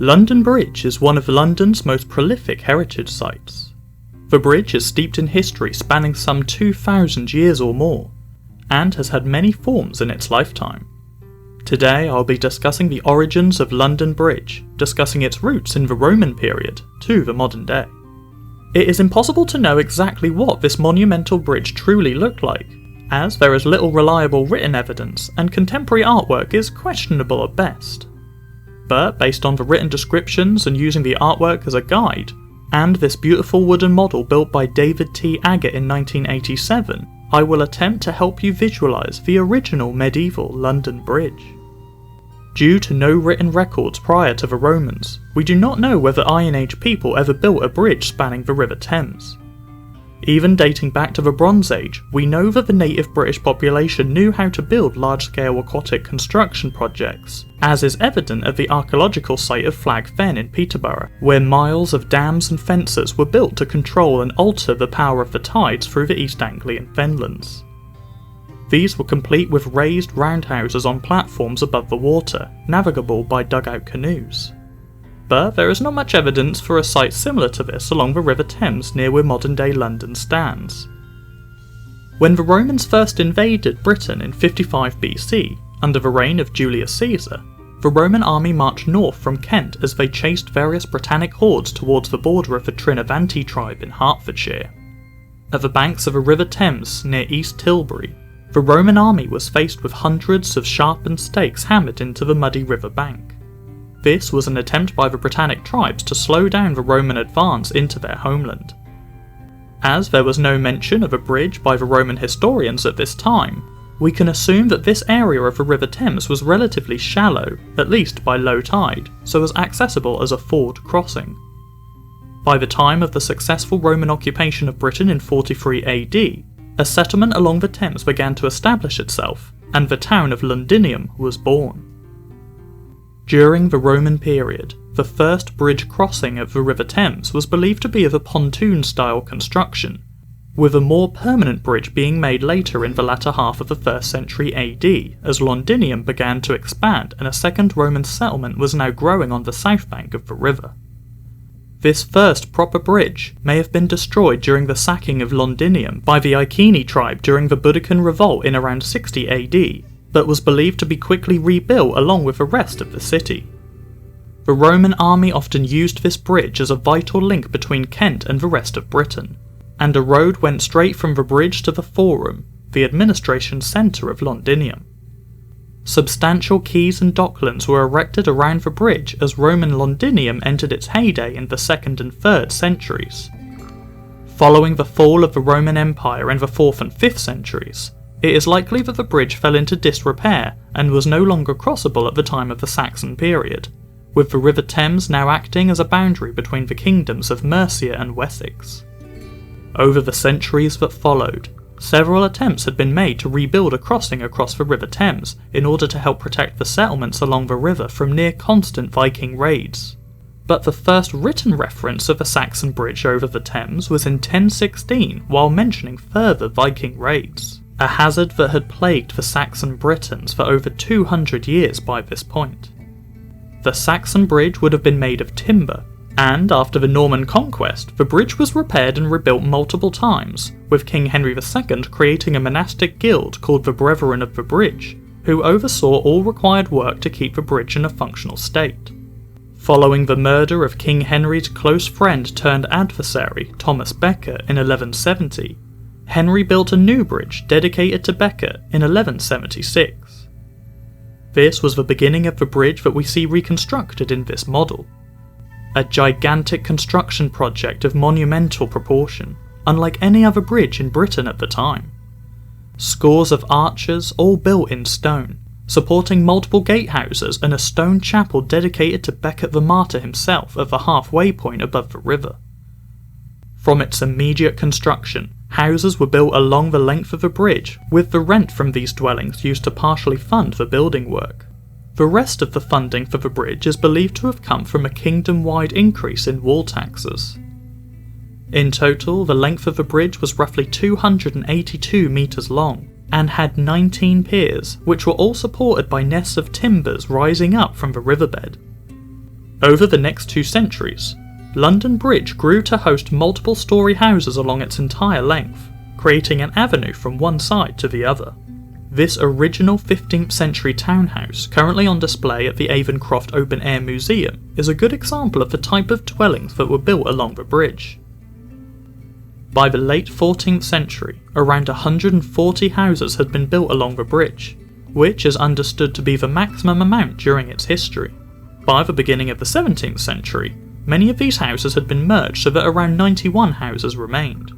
London Bridge is one of London's most prolific heritage sites. The bridge is steeped in history spanning some 2,000 years or more, and has had many forms in its lifetime. Today I'll be discussing the origins of London Bridge, discussing its roots in the Roman period to the modern day. It is impossible to know exactly what this monumental bridge truly looked like, as there is little reliable written evidence and contemporary artwork is questionable at best. But based on the written descriptions and using the artwork as a guide, and this beautiful wooden model built by David T. Agate in 1987, I will attempt to help you visualise the original medieval London Bridge. Due to no written records prior to the Romans, we do not know whether Iron Age people ever built a bridge spanning the River Thames. Even dating back to the Bronze Age, we know that the native British population knew how to build large-scale aquatic construction projects, as is evident at the archaeological site of Flag Fen in Peterborough, where miles of dams and fences were built to control and alter the power of the tides through the East Anglian fenlands. These were complete with raised roundhouses on platforms above the water, navigable by dugout canoes. But there is not much evidence for a site similar to this along the River Thames near where modern-day London stands. When the Romans first invaded Britain in 55 BC, under the reign of Julius Caesar, the Roman army marched north from Kent as they chased various Britannic hordes towards the border of the Trinovanti tribe in Hertfordshire. At the banks of the River Thames near East Tilbury, the Roman army was faced with hundreds of sharpened stakes hammered into the muddy river bank. This was an attempt by the Britannic tribes to slow down the Roman advance into their homeland. As there was no mention of a bridge by the Roman historians at this time, we can assume that this area of the River Thames was relatively shallow, at least by low tide, so was accessible as a ford crossing. By the time of the successful Roman occupation of Britain in 43 AD, a settlement along the Thames began to establish itself, and the town of Londinium was born. During the Roman period, the first bridge crossing of the River Thames was believed to be of a pontoon-style construction, with a more permanent bridge being made later in the latter half of the 1st century AD, as Londinium began to expand and a second Roman settlement was now growing on the south bank of the river. This first proper bridge may have been destroyed during the sacking of Londinium by the Iceni tribe during the Boudiccan revolt in around 60 AD, but was believed to be quickly rebuilt along with the rest of the city. The Roman army often used this bridge as a vital link between Kent and the rest of Britain, and a road went straight from the bridge to the Forum, the administration centre of Londinium. Substantial quays and docklands were erected around the bridge as Roman Londinium entered its heyday in the 2nd and 3rd centuries. Following the fall of the Roman Empire in the 4th and 5th centuries, it is likely that the bridge fell into disrepair and was no longer crossable at the time of the Saxon period, with the River Thames now acting as a boundary between the kingdoms of Mercia and Wessex. Over the centuries that followed, several attempts had been made to rebuild a crossing across the River Thames in order to help protect the settlements along the river from near-constant Viking raids. But the first written reference of a Saxon bridge over the Thames was in 1016 while mentioning further Viking raids, a hazard that had plagued the Saxon Britons for over 200 years by this point. The Saxon bridge would have been made of timber, and after the Norman conquest, the bridge was repaired and rebuilt multiple times, with King Henry II creating a monastic guild called the Brethren of the Bridge, who oversaw all required work to keep the bridge in a functional state. Following the murder of King Henry's close friend turned adversary, Thomas Becket, in 1170, Henry built a new bridge dedicated to Becket in 1176. This was the beginning of the bridge that we see reconstructed in this model. A gigantic construction project of monumental proportion, unlike any other bridge in Britain at the time. Scores of arches, all built in stone, supporting multiple gatehouses and a stone chapel dedicated to Becket the Martyr himself at the halfway point above the river. From its immediate construction, houses were built along the length of the bridge, with the rent from these dwellings used to partially fund the building work. The rest of the funding for the bridge is believed to have come from a kingdom-wide increase in wall taxes. In total, the length of the bridge was roughly 282 metres long, and had 19 piers, which were all supported by nests of timbers rising up from the riverbed. Over the next 2 centuries, London Bridge grew to host multiple storey houses along its entire length, creating an avenue from one side to the other. This original 15th century townhouse, currently on display at the Avon Open Air Museum, is a good example of the type of dwellings that were built along the bridge. By the late 14th century, around 140 houses had been built along the bridge, which is understood to be the maximum amount during its history. By the beginning of the 17th century, many of these houses had been merged so that around 91 houses remained.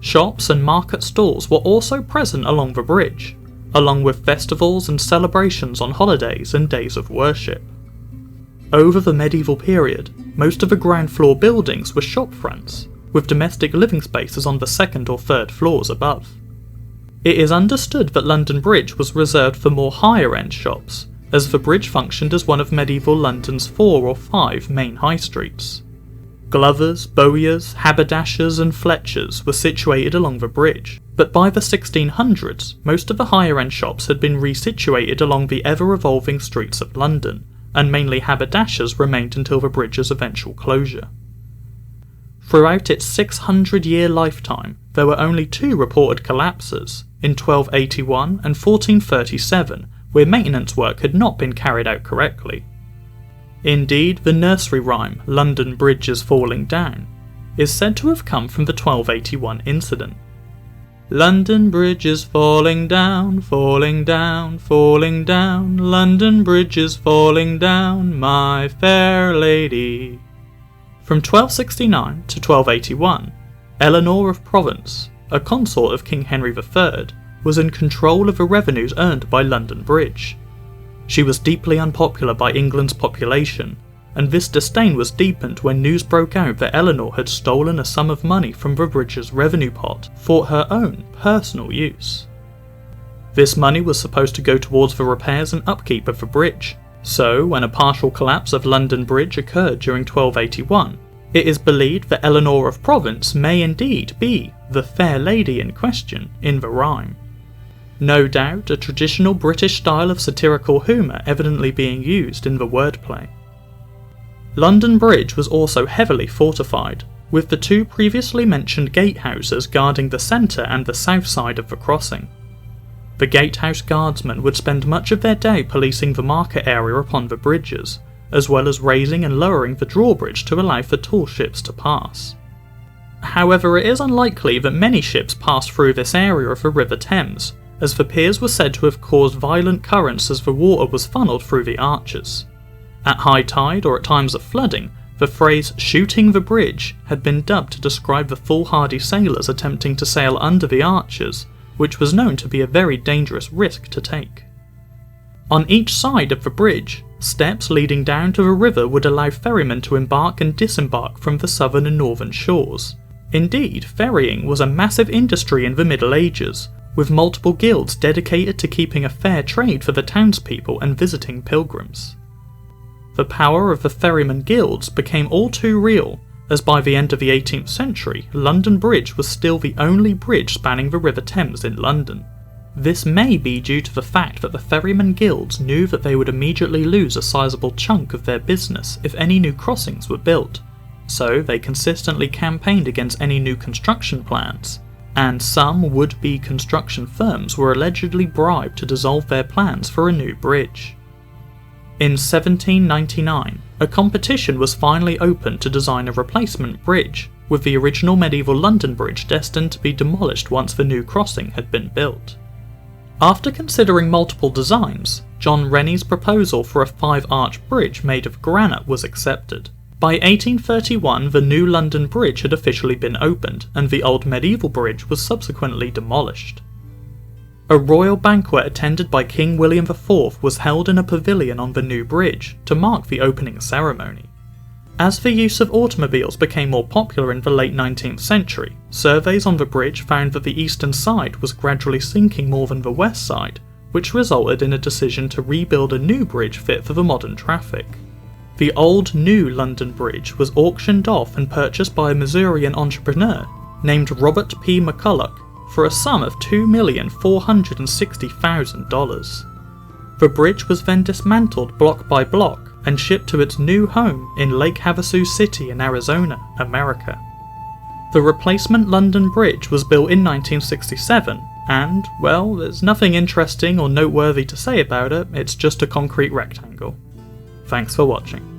Shops and market stalls were also present along the bridge, along with festivals and celebrations on holidays and days of worship. Over the medieval period, most of the ground floor buildings were shop fronts, with domestic living spaces on the 2nd or 3rd floors above. It is understood that London Bridge was reserved for more higher-end shops, as the bridge functioned as one of medieval London's 4 or 5 main high streets. Glovers, bowyers, haberdashers and fletchers were situated along the bridge, but by the 1600s, most of the higher-end shops had been resituated along the ever-evolving streets of London, and mainly haberdashers remained until the bridge's eventual closure. Throughout its 600-year lifetime, there were only 2 reported collapses, in 1281 and 1437, where maintenance work had not been carried out correctly. Indeed, the nursery rhyme, "London Bridge is falling down," is said to have come from the 1281 incident. London Bridge is falling down, falling down, falling down, London Bridge is falling down, my fair lady. From 1269 to 1281, Eleanor of Provence, a consort of King Henry III, was in control of the revenues earned by London Bridge. She was deeply unpopular by England's population, and this disdain was deepened when news broke out that Eleanor had stolen a sum of money from the bridge's revenue pot for her own personal use. This money was supposed to go towards the repairs and upkeep of the bridge, so when a partial collapse of London Bridge occurred during 1281, it is believed that Eleanor of Provence may indeed be the fair lady in question in the rhyme. No doubt a traditional British style of satirical humour evidently being used in the wordplay. London Bridge was also heavily fortified, with the 2 previously mentioned gatehouses guarding the centre and the south side of the crossing. The gatehouse guardsmen would spend much of their day policing the market area upon the bridges, as well as raising and lowering the drawbridge to allow for tall ships to pass. However, it is unlikely that many ships passed through this area of the River Thames, as the piers were said to have caused violent currents as the water was funneled through the arches. At high tide or at times of flooding, the phrase "shooting the bridge" had been dubbed to describe the foolhardy sailors attempting to sail under the arches, which was known to be a very dangerous risk to take. On each side of the bridge, steps leading down to the river would allow ferrymen to embark and disembark from the southern and northern shores. Indeed, ferrying was a massive industry in the Middle Ages, with multiple guilds dedicated to keeping a fair trade for the townspeople and visiting pilgrims. The power of the ferryman guilds became all too real, as by the end of the 18th century, London Bridge was still the only bridge spanning the River Thames in London. This may be due to the fact that the ferryman guilds knew that they would immediately lose a sizable chunk of their business if any new crossings were built, so they consistently campaigned against any new construction plans, and some would-be construction firms were allegedly bribed to dissolve their plans for a new bridge. In 1799, a competition was finally opened to design a replacement bridge, with the original medieval London Bridge destined to be demolished once the new crossing had been built. After considering multiple designs, John Rennie's proposal for a 5-arch bridge made of granite was accepted. By 1831, the new London Bridge had officially been opened, and the old medieval bridge was subsequently demolished. A royal banquet attended by King William IV was held in a pavilion on the new bridge to mark the opening ceremony. As the use of automobiles became more popular in the late 19th century, surveys on the bridge found that the eastern side was gradually sinking more than the west side, which resulted in a decision to rebuild a new bridge fit for the modern traffic. The old new London Bridge was auctioned off and purchased by a Missourian entrepreneur named Robert P. McCulloch for a sum of $2,460,000. The bridge was then dismantled block by block, and shipped to its new home in Lake Havasu City in Arizona, America. The replacement London Bridge was built in 1967, and, well, there's nothing interesting or noteworthy to say about it, it's just a concrete rectangle. Thanks for watching.